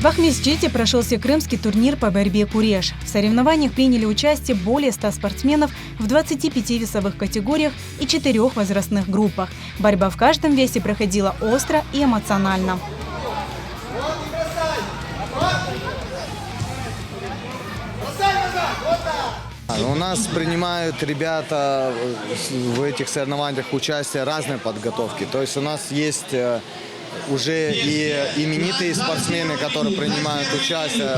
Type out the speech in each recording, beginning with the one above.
В Ахмедчите прошелся крымский турнир по борьбе «Куреш». В соревнованиях приняли участие более 100 спортсменов в 25 весовых категориях и 4 возрастных группах. Борьба в каждом весе проходила остро и эмоционально. У нас принимают ребята в этих соревнованиях участие разной подготовки. То есть у нас есть уже и именитые спортсмены, которые принимают участие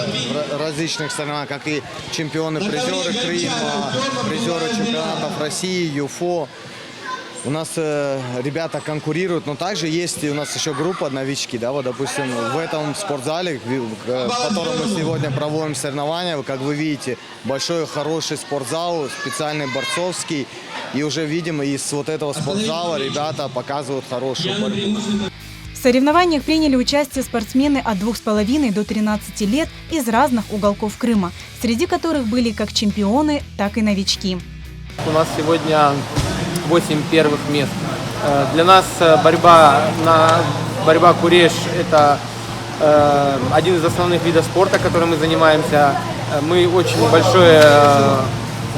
в различных соревнованиях, как и чемпионы, призеры Крыма, призеры чемпионатов России, ЮФО. У нас ребята конкурируют, но также есть у нас еще группа новички. Да, вот, допустим, в этом спортзале, в котором мы сегодня проводим соревнования, как вы видите, большой хороший спортзал, специальный борцовский. И уже видим, из вот этого спортзала ребята показывают хорошую борьбу. В соревнованиях приняли участие спортсмены от 2,5 до 13 лет из разных уголков Крыма, среди которых были как чемпионы, так и новички. У нас сегодня 8 первых мест. Для нас борьба «Куреш» – это один из основных видов спорта, которым мы занимаемся. Мы очень большое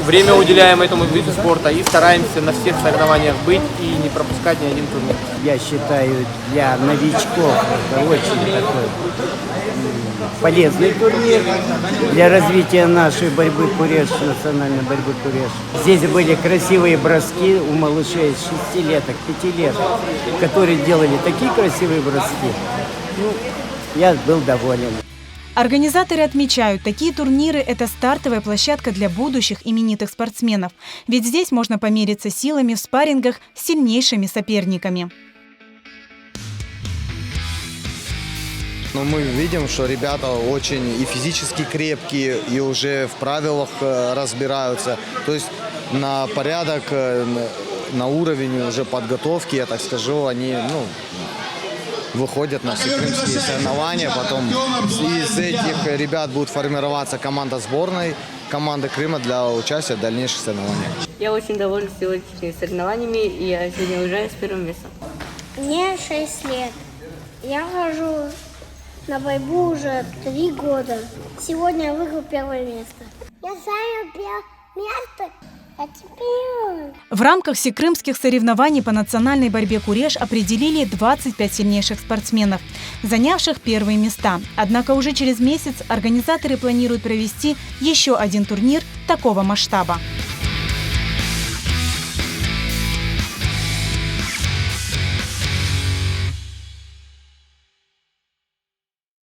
время уделяем этому виду спорта и стараемся на всех соревнованиях быть и не пропускать ни один турнир. Я считаю, для новичков это очень такой полезный турнир для развития нашей борьбы «Куреш», национальной борьбы «Куреш». Здесь были красивые броски у малышей 6-леток, 5-леток, которые делали такие красивые броски. Я был доволен. Организаторы отмечают, такие турниры – это стартовая площадка для будущих именитых спортсменов. Ведь здесь можно помериться силами в спаррингах с сильнейшими соперниками. Но мы видим, что ребята очень и физически крепкие, и уже в правилах разбираются. То есть на порядок, на уровень уже подготовки, я так скажу, они выходят на все крымские соревнования. Потом из этих ребят будет формироваться команда сборной, команды Крыма для участия в дальнейших соревнованиях. Я очень доволен сегодняшними соревнованиями, и я сегодня уезжаю с первым местом. Мне 6 лет. Я хожу на борьбу уже 3 года. Сегодня я выиграл первое место. Я занял первое место. В рамках всекрымских соревнований по национальной борьбе «Куреш» определили 25 сильнейших спортсменов, занявших первые места. Однако уже через месяц организаторы планируют провести еще один турнир такого масштаба.